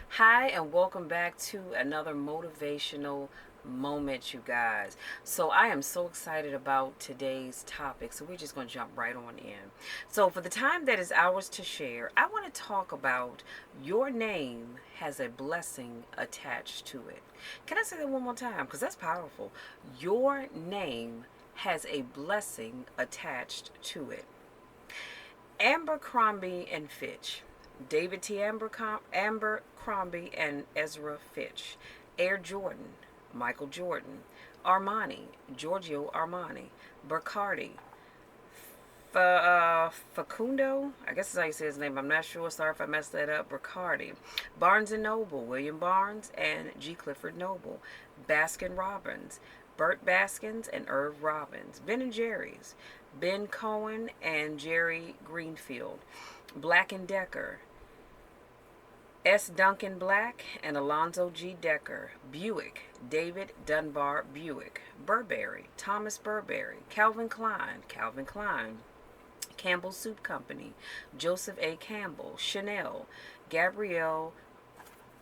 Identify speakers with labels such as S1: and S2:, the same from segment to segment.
S1: Hi, and welcome back to another motivational moment, you guys. So, I am so excited about today's topic. So, we're just going to jump right on in. So, for the time that is ours to share, I want to talk about your name has a blessing attached to it. Can I say that one more time? Because that's powerful. Your name has a blessing attached to it. Abercrombie and Fitch, David T. Abercrombie and Ezra Fitch, Air Jordan, Michael Jordan, Armani, Giorgio Armani, Bacardi, Facundo, I guess that's how you say his name. I'm not sure. Sorry if I messed that up. Bacardi, Barnes and Noble, William Barnes and G. Clifford Noble, Baskin Robbins, Burt Baskins and Irv Robbins, Ben and Jerry's, Ben Cohen and Jerry Greenfield, Black and Decker, S. Duncan Black and Alonzo G. Decker, Buick, David Dunbar Buick, Burberry, Thomas Burberry, Calvin Klein, Campbell Soup Company, Joseph A. Campbell, Chanel, Gabrielle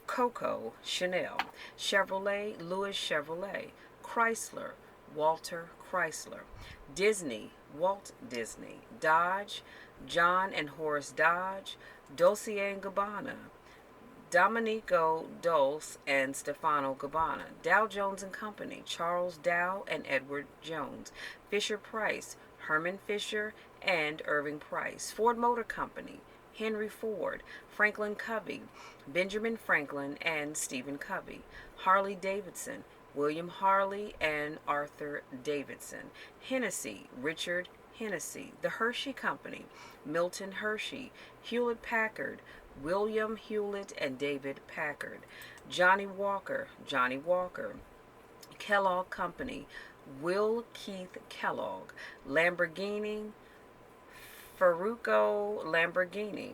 S1: Coco Chanel, Chevrolet, Louis Chevrolet, Chrysler, Walter Chrysler, Disney, Walt Disney, Dodge, John and Horace Dodge, Dolce and Gabbana, Domenico Dulce and Stefano Gabbana, Dow Jones and Company, Charles Dow and Edward Jones, Fisher Price, Herman Fisher and Irving Price, Ford Motor Company, Henry Ford, Franklin Covey, Benjamin Franklin and Stephen Covey, Harley Davidson, William Harley and Arthur Davidson, Hennessy, Richard Hennessy, The Hershey Company, Milton Hershey, Hewlett Packard, William Hewlett and David Packard, Johnny Walker, Kellogg Company, Will Keith Kellogg, Lamborghini, Ferrucco Lamborghini,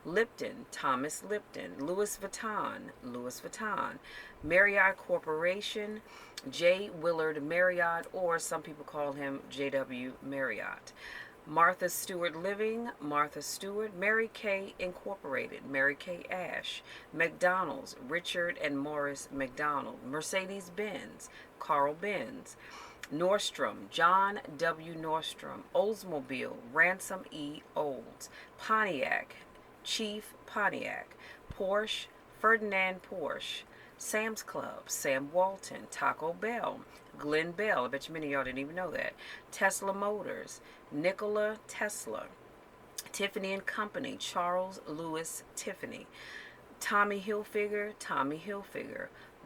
S1: Lipton, Thomas Lipton, Louis Vuitton, Marriott Corporation, J. Willard Marriott, or some people call him J.W. Marriott. Martha Stewart Living, Martha Stewart, Mary Kay Incorporated, Mary Kay Ash, McDonald's, Richard and Morris McDonald, Mercedes Benz, Carl Benz, Nordstrom, John W. Nordstrom, Oldsmobile, Ransom E. Olds, Pontiac, Chief Pontiac, Porsche, Ferdinand Porsche, Sam's Club, Sam Walton, Taco Bell, Glen Bell, I bet you many of y'all didn't even know that, Tesla Motors, Nikola Tesla, Tiffany and Company, Charles Louis Tiffany, Tommy Hilfiger,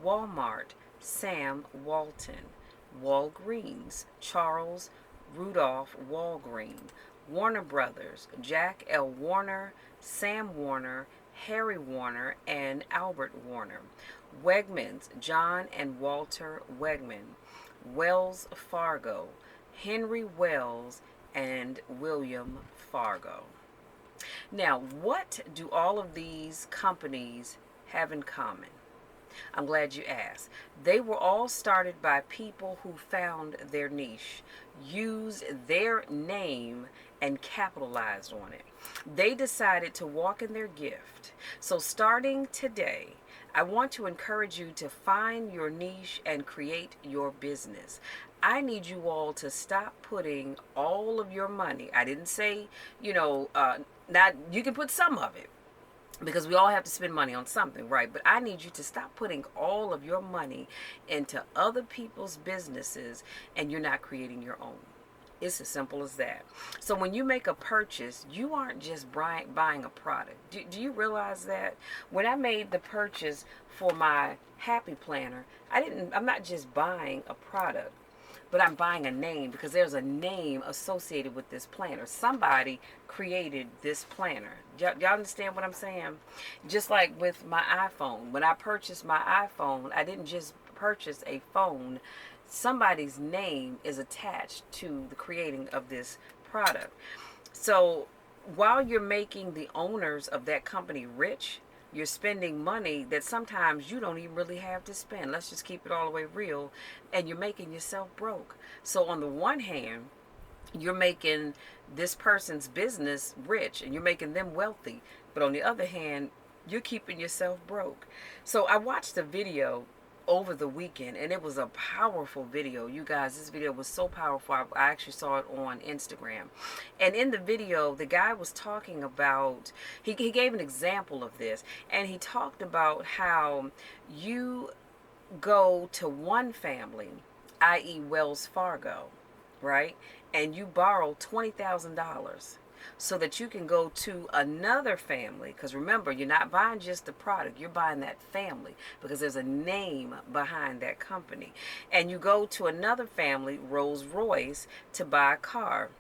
S1: Walmart, Sam Walton, Walgreens, Charles Rudolph Walgreen, Warner Brothers, Jack L. Warner, Sam Warner, Harry Warner, and Albert Warner, Wegmans, John and Walter Wegman, Wells Fargo, Henry Wells, and William Fargo. Now, what do all of these companies have in common? I'm glad you asked. They were all started by people who found their niche, used their name, and capitalized on it. They decided to walk in their gift. So, starting today, I want to encourage you to find your niche and create your business. I need you all to stop putting all of your money. I didn't say, not you can put some of it because we all have to spend money on something, right? But I need you to stop putting all of your money into other people's businesses and you're not creating your own. It's as simple as that. So when you make a purchase, you aren't just buying a product. Do you realize that? When I made the purchase for my Happy Planner, I'm not just buying a product, but I'm buying a name because there's a name associated with this planner. Somebody created this planner. Y'all understand what I'm saying? Just like with my iPhone. When I purchased my iPhone, I didn't just purchase a phone. Somebody's name is attached to the creating of this product. So while you're making the owners of that company rich, you're spending money that sometimes you don't even really have to spend. Let's just keep it all the way real. And you're making yourself broke. So, on the one hand, you're making this person's business rich and you're making them wealthy. But on the other hand, You're keeping yourself broke. So I watched a video over the weekend, and it was a powerful video. You guys, this video was so powerful. I actually saw it on Instagram. And in the video, the guy was talking about, he gave an example of this, and he talked about how you go to one family, i.e., Wells Fargo, right? And you borrow $20,000 so that you can go to another family. Because remember, you're not buying just the product, you're buying that family because there's a name behind that company. And you go to another family, Rolls Royce, to buy a car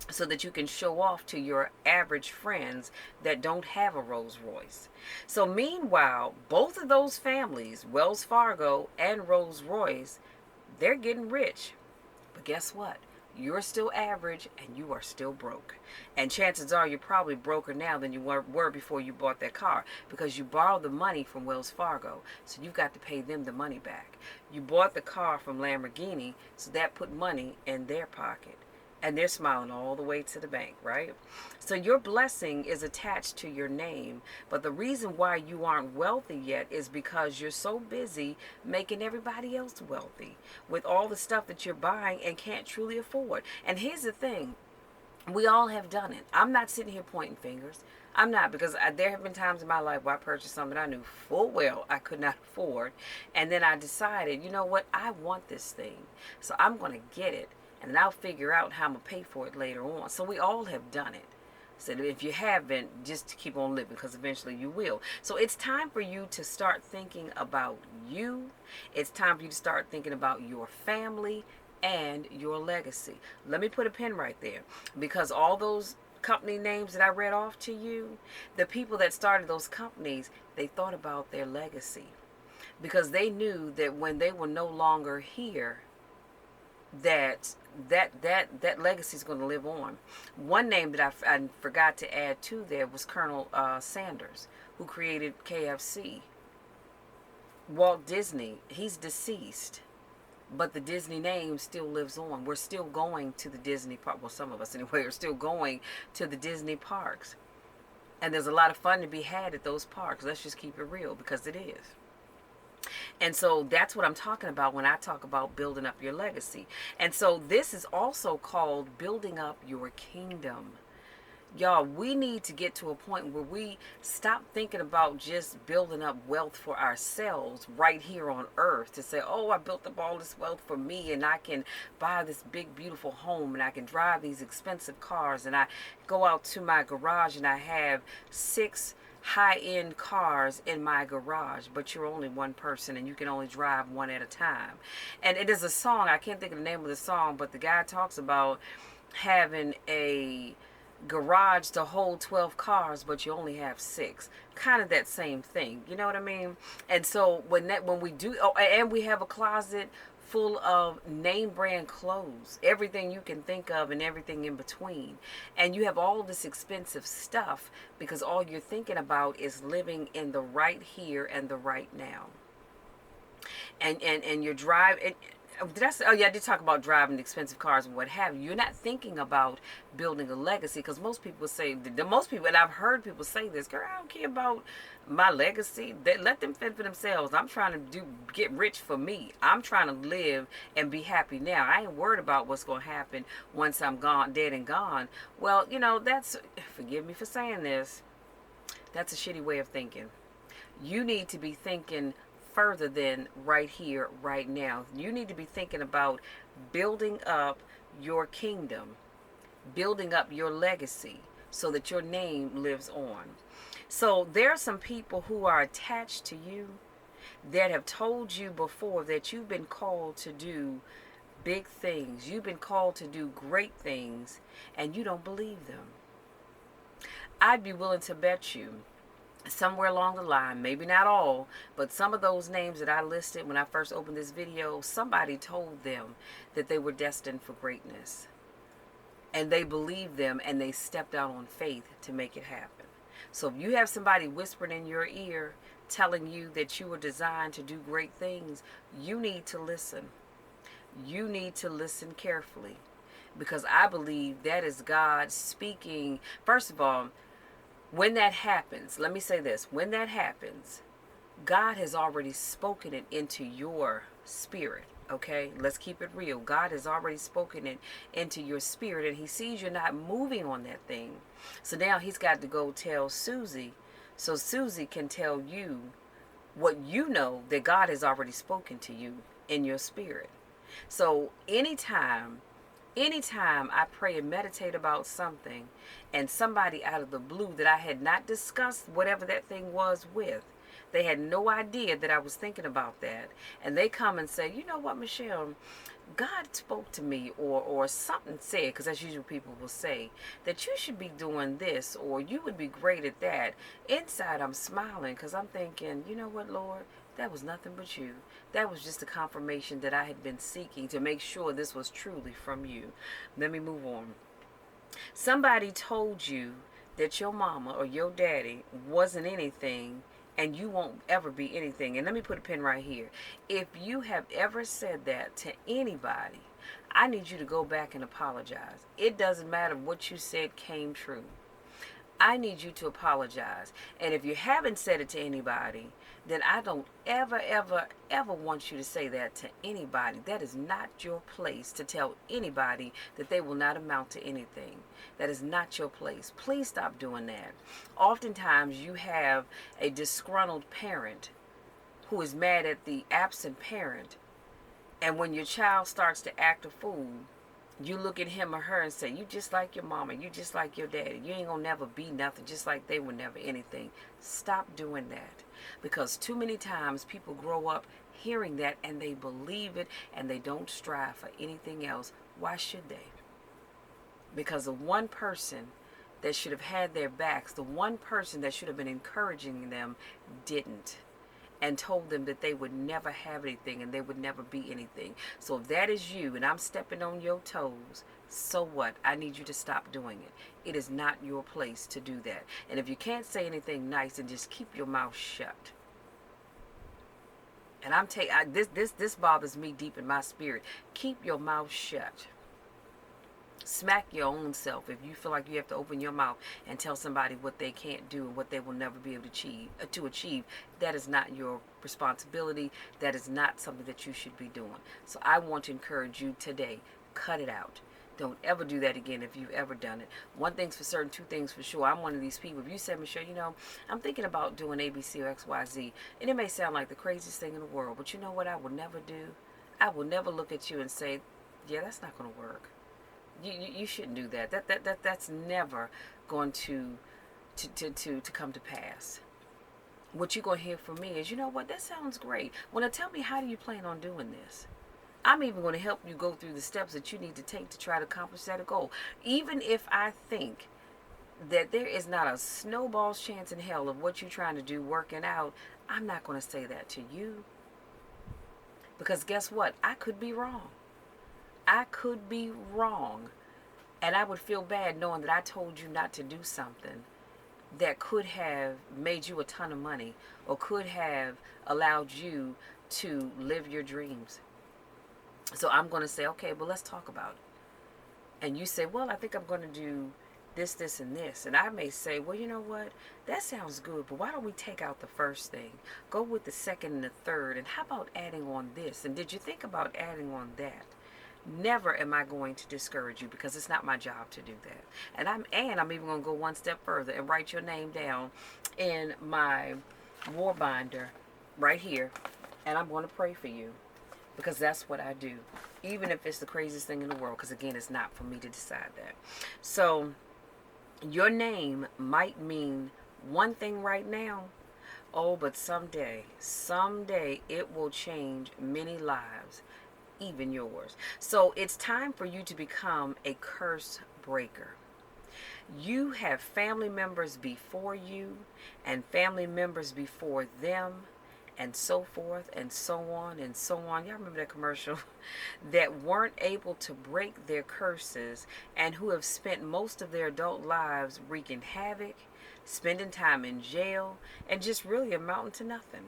S1: so that you can show off to your average friends that don't have a Rolls Royce. So meanwhile, both of those families, Wells Fargo and Rolls Royce, they're getting rich. But guess what? You're still average and you are still broke. And chances are you're probably broker now than you were before you bought that car because you borrowed the money from Wells Fargo. So you've got to pay them the money back. You bought the car from Lamborghini, so that put money in their pocket. And they're smiling all the way to the bank, right? So your blessing is attached to your name. But the reason why you aren't wealthy yet is because you're so busy making everybody else wealthy with all the stuff that you're buying and can't truly afford. And here's the thing. We all have done it. I'm not sitting here pointing fingers. I'm not, because there have been times in my life where I purchased something I knew full well I could not afford. And then I decided, you know what? I want this thing. So I'm going to get it. And I'll figure out how I'm going to pay for it later on. So we all have done it. So if you haven't, just keep on living because eventually you will. So it's time for you to start thinking about you. It's time for you to start thinking about your family and your legacy. Let me put a pin right there, because all those company names that I read off to you, the people that started those companies, they thought about their legacy because they knew that when they were no longer here, that legacy is going to live on. One name that I forgot to add to there was Colonel Sanders, who created KFC. Walt Disney, he's deceased, but the Disney name still lives on. We're still going to the Disney park. Well, some of us anyway are still going to the Disney parks, and there's a lot of fun to be had at those parks. Let's just keep it real, because it is. And so that's what I'm talking about when I talk about building up your legacy. And so this is also called building up your kingdom. Y'all, we need to get to a point where we stop thinking about just building up wealth for ourselves right here on earth, to say, oh, I built up all this wealth for me and I can buy this big beautiful home and I can drive these expensive cars and I go out to my garage and I have 6 high-end cars in my garage, but you're only one person and you can only drive one at a time. And it is a song, I can't think of the name of the song, but the guy talks about having a garage to hold 12 cars, but you only have 6. Kind of that same thing, you know what I mean? And so when we do, oh, and we have a closet full of name brand clothes, everything you can think of and everything in between. And you have all this expensive stuff because all you're thinking about is living in the right here and the right now. And you're driving. Did I say, oh yeah, I did talk about driving expensive cars and what have you. You're not thinking about building a legacy, because most people say, most people, and I've heard people say this, girl, I don't care about my legacy. Let them fend for themselves. I'm trying to get rich for me. I'm trying to live and be happy now. I ain't worried about what's going to happen once I'm gone, dead and gone. Well, that's, forgive me for saying this, that's a shitty way of thinking. You need to be thinking further than right here, right now. You need to be thinking about building up your kingdom, building up your legacy so that your name lives on. So there are some people who are attached to you that have told you before that you've been called to do big things. You've been called to do great things, and you don't believe them. I'd be willing to bet you somewhere along the line, maybe not all, but some of those names that I listed when I first opened this video, somebody told them that they were destined for greatness. And they believed them and they stepped out on faith to make it happen. So if you have somebody whispering in your ear telling you that you were designed to do great things, you need to listen. You need to listen carefully, because I believe that is God speaking. First of all, When that happens, let me say this, when that happens, God has already spoken it into your spirit. Okay, let's keep it real. God has already spoken it into your spirit, and He sees you're not moving on that thing. So now He's got to go tell Susie, so Susie can tell you what you know that God has already spoken to you in your spirit. So anytime I pray and meditate about something, and somebody out of the blue that I had not discussed whatever that thing was with, they had no idea that I was thinking about that, and they come and say, you know what, Michelle, God spoke to me, or something said, because that's usually what people will say, that you should be doing this, or you would be great at that. Inside, I'm smiling because I'm thinking, you know what, Lord, that was nothing but you. That was just a confirmation that I had been seeking to make sure this was truly from you. Let me move on. Somebody told you that your mama or your daddy wasn't anything, and you won't ever be anything. And let me put a pin right here. If you have ever said that to anybody, I need you to go back and apologize. It doesn't matter what you said came true. I need you to apologize. And if you haven't said it to anybody, then I don't ever want you to say that to anybody. That is not your place to tell anybody that they will not amount to anything. That is not your place. Please stop doing that. Oftentimes, you have a disgruntled parent who is mad at the absent parent. And when your child starts to act a fool, you look at him or her and say, you just like your mama, you just like your daddy. You ain't gonna never be nothing, just like they were never anything. Stop doing that. Because too many times people grow up hearing that and they believe it and they don't strive for anything else. Why should they? Because the one person that should have had their backs, the one person that should have been encouraging them, didn't, and told them that they would never have anything and they would never be anything. So if that is you and I'm stepping on your toes, so what? I need you to stop doing it. It is not your place to do that. And if you can't say anything nice, then just keep your mouth shut. And this bothers me deep in my spirit. Keep your mouth shut. Smack your own self if you feel like you have to open your mouth and tell somebody what they can't do and what they will never be able to achieve. That is not your responsibility. That is not something that you should be doing. So I want to encourage you today, cut it out. Don't ever do that again if you've ever done it. One thing's for certain, two things for sure. I'm one of these people. If you said, Michelle, I'm thinking about doing ABC or XYZ, and it may sound like the craziest thing in the world, but you know what I will never do? I will never look at you and say, yeah, that's not going to work. You shouldn't do that. That's never going to come to pass. What you're going to hear from me is, you know what, that sounds great. Well, now tell me, how do you plan on doing this? I'm even going to help you go through the steps that you need to take to try to accomplish that goal. Even if I think that there is not a snowball's chance in hell of what you're trying to do working out, I'm not going to say that to you. Because guess what? I could be wrong. I could be wrong. And I would feel bad knowing that I told you not to do something that could have made you a ton of money or could have allowed you to live your dreams. So I'm going to say, okay, well, let's talk about it. And you say, well, I think I'm going to do this, this, and this. And I may say, well, you know what? That sounds good, but why don't we take out the first thing? Go with the second and the third. And how about adding on this? And did you think about adding on that? Never am I going to discourage you, because it's not my job to do that. And I'm even going to go one step further and write your name down in my war binder right here. And I'm going to pray for you, because that's what I do. Even if it's the craziest thing in the world, because again, it's not for me to decide that. So your name might mean one thing right now. Oh, but someday it will change many lives, even yours. So it's time for you to become a curse breaker. You have family members before you and family members before them, and so forth and so on and so on. Y'all remember that commercial? That weren't able to break their curses and who have spent most of their adult lives wreaking havoc, spending time in jail, and just really amounting to nothing.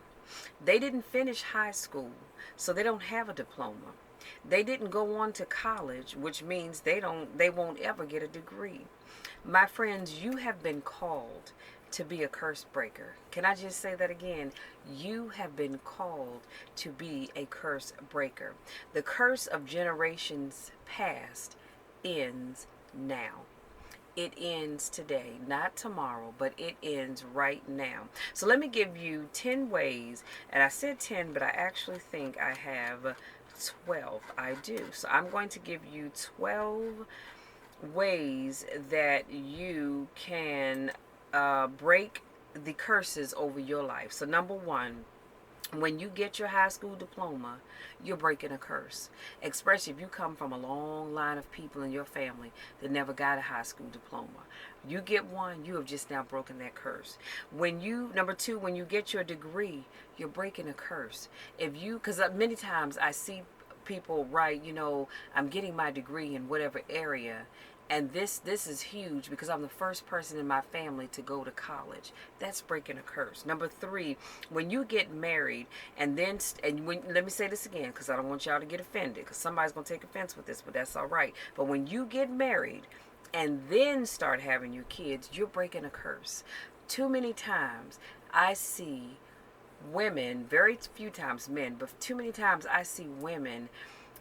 S1: They didn't finish high school, so they don't have a diploma. They didn't go on to college, which means they won't ever get a degree. My friends, you have been called to be a curse breaker. Can I just say that again? You have been called to be a curse breaker. The curse of generations past ends now. It ends today, not tomorrow, but it ends right now. So let me give you 10 ways, and I said 10, but I actually think I have 12. I do. So I'm going to give you 12 ways that you can break the curses over your life. So, number one, when you get your high school diploma, you're breaking a curse. Especially if you come from a long line of people in your family that never got a high school diploma. You get one, you have just now broken that curse. Number two, when you get your degree, you're breaking a curse. Because many times I see people write, I'm getting my degree in whatever area, and this is huge because I'm the first person in my family to go to college. That's breaking a curse. Number three, when you get married, let me say this again because I don't want y'all to get offended, because somebody's going to take offense with this, but that's all right. But when you get married and then start having your kids, you're breaking a curse. Too many times I see women, very few times men, but too many times I see women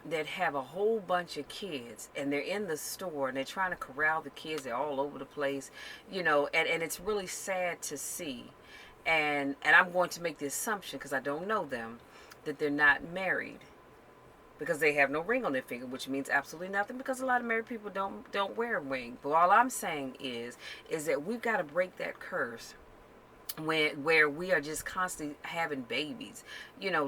S1: that have a whole bunch of kids, and they're in the store and they're trying to corral the kids. They're all over the place, and it's really sad to see. And I'm going to make the assumption, because I don't know them, that they're not married, because they have no ring on their finger, which means absolutely nothing, because a lot of married people don't wear a ring. But all I'm saying is that we've got to break that curse where we are just constantly having babies,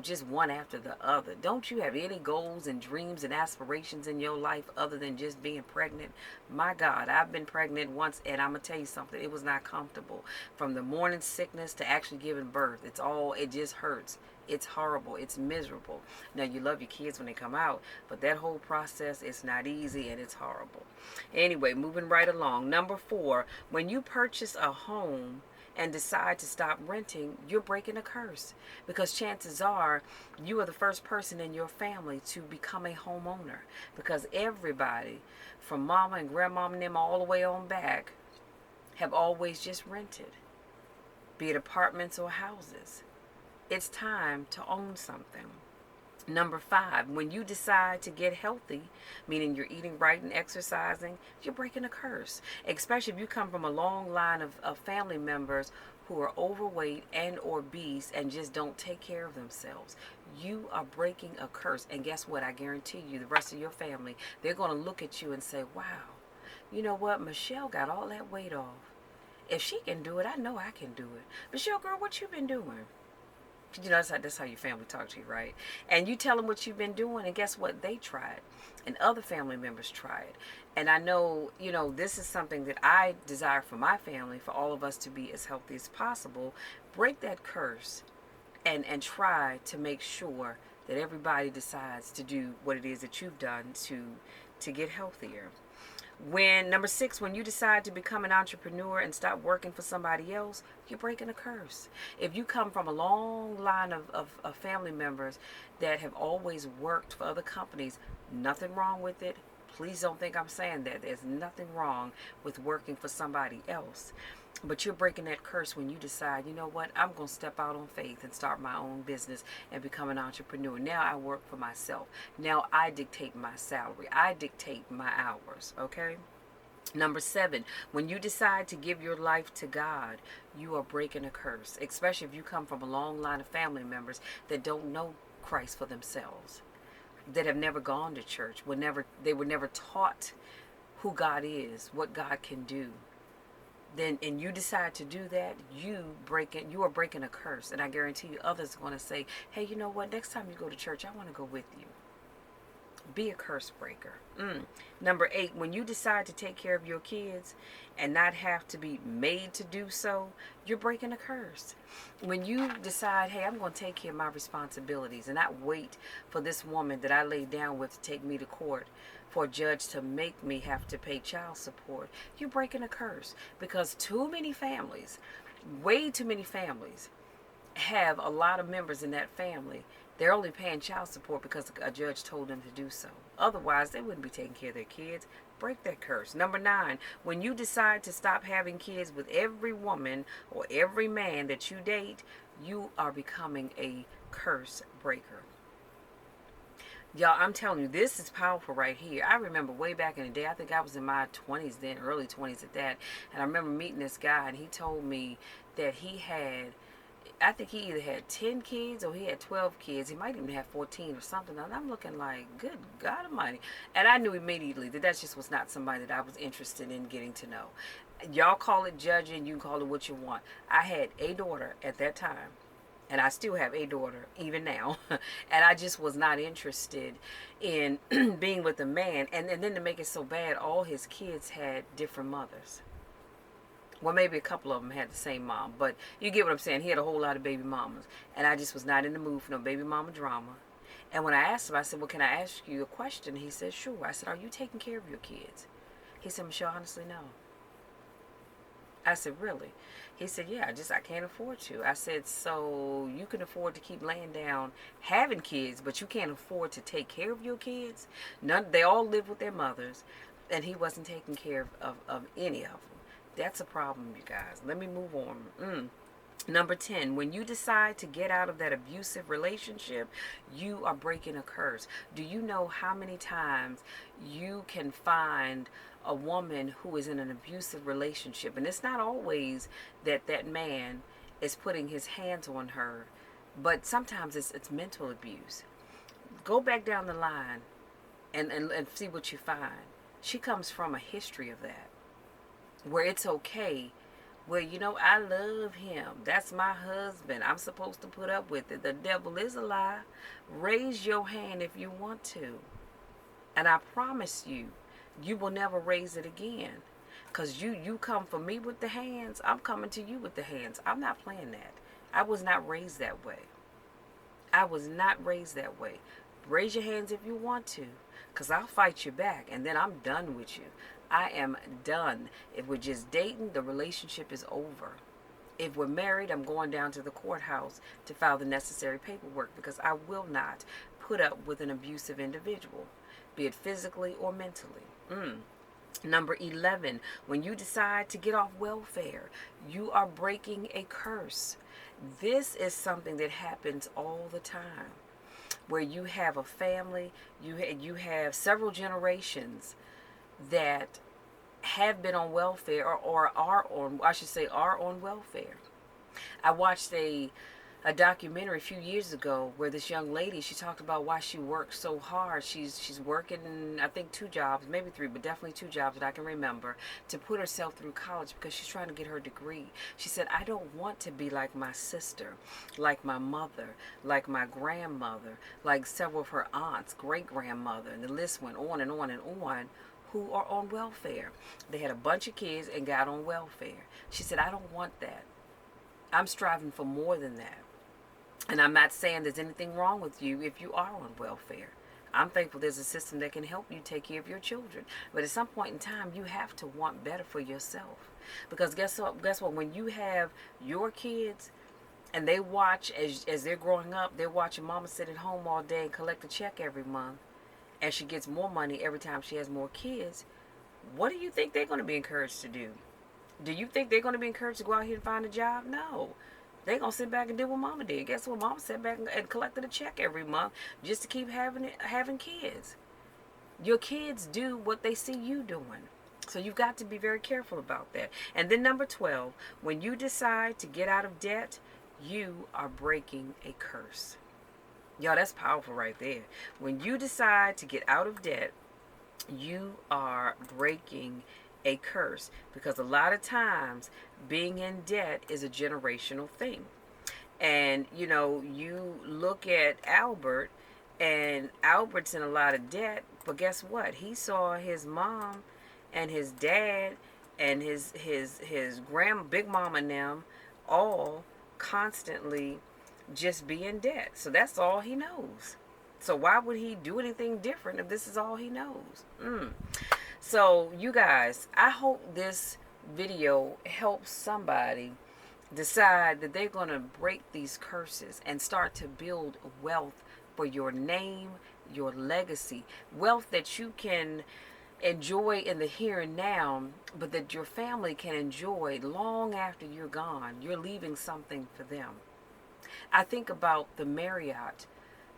S1: just one after the other. Don't you have any goals and dreams and aspirations in your life other than just being pregnant? My God, I've been pregnant once, and I'm gonna tell you something, it was not comfortable. From the morning sickness to actually giving birth, it just hurts. It's horrible. It's miserable. Now, you love your kids when they come out, but that whole process is not easy, and it's horrible. Anyway, moving right along. Number four, when you purchase a home and decide to stop renting, you're breaking a curse, because chances are you are the first person in your family to become a homeowner, because everybody from mama and grandmama and them all the way on back have always just rented, be it apartments or houses. It's time to own something. Number five, when you decide to get healthy, meaning you're eating right and exercising, you're breaking a curse. Especially if you come from a long line of family members who are overweight and obese and just don't take care of themselves. You are breaking a curse. And guess what? I guarantee you, the rest of your family, they're going to look at you and say, wow, you know what? Michelle got all that weight off. If she can do it, I know I can do it. Michelle, girl, what you been doing? That's how your family talk to you, right? And you tell them what you've been doing, and guess what? They tried, and other family members tried. And I know, this is something that I desire for my family, for all of us to be as healthy as possible. Break that curse, and try to make sure that everybody decides to do what it is that you've done to get healthier. Number six, when you decide to become an entrepreneur and stop working for somebody else, you're breaking a curse. If you come from a long line of family members that have always worked for other companies, nothing wrong with it. Please don't think I'm saying that. There's nothing wrong with working for somebody else. But you're breaking that curse when you decide, you know what, I'm going to step out on faith and start my own business and become an entrepreneur. Now I work for myself. Now I dictate my salary. I dictate my hours, okay? Number seven, when you decide to give your life to God, you are breaking a curse, especially if you come from a long line of family members that don't know Christ for themselves, that have never gone to church, they were never taught who God is, what God can do. And you decide to do that, you are breaking a curse. And I guarantee you others are going to say, hey, you know what, next time you go to church, I want to go with you. Be a curse breaker. Number eight, when you decide to take care of your kids and not have to be made to do so, you're breaking a curse. When you decide, hey, I'm going to take care of my responsibilities and not wait for this woman that I laid down with to take me to court, for a judge to make me have to pay child support, you're breaking a curse. Because too many families, way too many families, have a lot of members in that family, they're only paying child support because a judge told them to do so. Otherwise, they wouldn't be taking care of their kids. Break that curse. Number 9, when you decide to stop having kids with every woman or every man that you date, you are becoming a curse breaker. Y'all, I'm telling you, this is powerful right here. I remember way back in the day, I think I was in my 20s then, early 20s at that, and I remember meeting this guy, and he told me that he had, I think he either had 10 kids or he had 12 kids. He might even have 14 or something. And I'm looking like, good God Almighty. And I knew immediately that that just was not somebody that I was interested in getting to know. Y'all call it judging, you can call it what you want. I had a daughter at that time, and I still have a daughter even now. And I just was not interested in being with a man. And then to make it so bad, all his kids had different mothers. Well, maybe a couple of them had the same mom, but you get what I'm saying. He had a whole lot of baby mamas, and I just was not in the mood for no baby mama drama. And when I asked him, I said, well, can I ask you a question? He said, sure. I said, are you taking care of your kids? He said, Michelle, honestly, no. I said, really? He said, yeah, I can't afford to. I said, so you can afford to keep laying down having kids, but you can't afford to take care of your kids? None. They all live with their mothers, and he wasn't taking care of any of them. That's a problem, you guys. Let me move on. Number 10, when you decide to get out of that abusive relationship, you are breaking a curse. Do you know how many times you can find a woman who is in an abusive relationship? And it's not always that that man is putting his hands on her, but sometimes it's mental abuse. Go back down the line and see what you find. She comes from a history of that, where it's okay. Well, you know, I love him. That's my husband. I'm supposed to put up with it. The devil is a lie. Raise your hand if you want to. And I promise you, you will never raise it again. Because you come for me with the hands, I'm coming to you with the hands. I'm not playing that. I was not raised that way. I was not raised that way. Raise your hands if you want to, because I'll fight you back, and then I'm done with you. I am done. If we're just dating, the relationship is over. If we're married, I'm going down to the courthouse to file the necessary paperwork, because I will not put up with an abusive individual, be it physically or mentally. Number 11, when you decide to get off welfare, you are breaking a curse. This is something that happens all the time, where you have a family, you have several generations that have been on welfare, or are on, I should say, are on welfare. I watched a documentary a few years ago where this young lady, she talked about why she works so hard. She's working, I think 2 jobs, maybe 3, but definitely 2 jobs that I can remember, to put herself through college because she's trying to get her degree. She said, I don't want to be like my sister, like my mother, like my grandmother, like several of her aunts, great grandmother, and the list went on and on and on, who are on welfare. They had a bunch of kids and got on welfare. She said, I don't want that. I'm striving for more than that. And I'm not saying there's anything wrong with you if you are on welfare. I'm thankful there's a system that can help you take care of your children. But at some point in time, you have to want better for yourself. Because guess what? When you have your kids and they watch, as they're growing up, they're watching mama sit at home all day and collect a check every month, and she gets more money every time she has more kids, what do you think they're going to be encouraged to do? Do you think they're going to be encouraged to go out here and find a job? No. They're going to sit back and do what mama did. Guess what? Mama sat back and collected a check every month just to keep having kids. Your kids do what they see you doing. So you've got to be very careful about that. And then number 12, when you decide to get out of debt, you are breaking a curse. Y'all, that's powerful right there. When you decide to get out of debt, you are breaking a curse, because a lot of times being in debt is a generational thing. And you know, you look at Albert, and Albert's in a lot of debt, but guess what? He saw his mom and his dad and his big mama and them all constantly just be in debt. So that's all he knows. So why would he do anything different if this is all he knows? So you guys, I hope this video helps somebody decide that they're going to break these curses and start to build wealth for your name, your legacy, wealth that you can enjoy in the here and now, but that your family can enjoy long after you're gone. You're leaving something for them. I think about the Marriott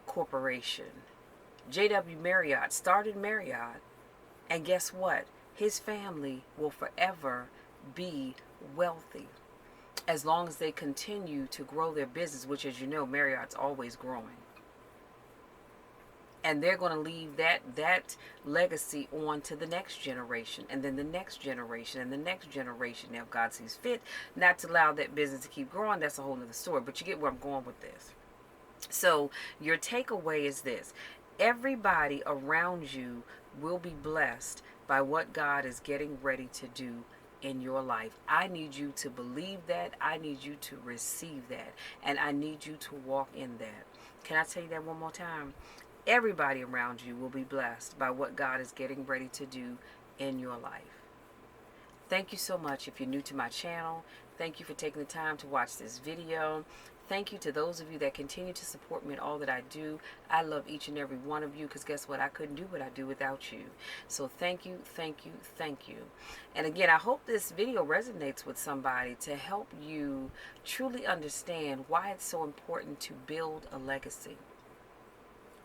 S1: Corporation. J.W. Marriott started Marriott, and guess what? His family will forever be wealthy as long as they continue to grow their business, which, as you know, Marriott's always growing. And they're going to leave that legacy on to the next generation, and then the next generation, and the next generation. Now, if God sees fit not to allow that business to keep growing, that's a whole other story. But you get where I'm going with this. So your takeaway is this: everybody around you will be blessed by what God is getting ready to do in your life. I need you to believe that. I need you to receive that. And I need you to walk in that. Can I tell you that one more time? Everybody around you will be blessed by what God is getting ready to do in your life. Thank you so much. If you're new to my channel, thank you for taking the time to watch this video. Thank you to those of you that continue to support me in all that I do. I love each and every one of you, because guess what? I couldn't do what I do without you. So thank you, thank you, thank you. And again, I hope this video resonates with somebody to help you truly understand why it's so important to build a legacy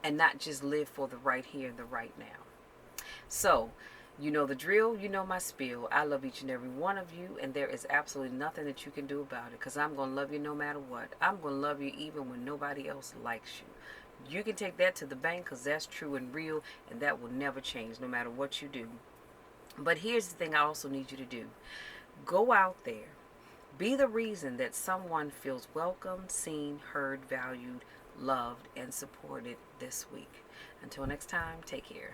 S1: and not just live for the right here and the right now. So, you know the drill, you know my spiel. I love each and every one of you, and there is absolutely nothing that you can do about it, because I'm going to love you no matter what. I'm going to love you even when nobody else likes you. You can take that to the bank, because that's true and real, and that will never change no matter what you do. But here's the thing I also need you to do. Go out there. Be the reason that someone feels welcome, seen, heard, valued, loved, and supported this week. Until next time, take care.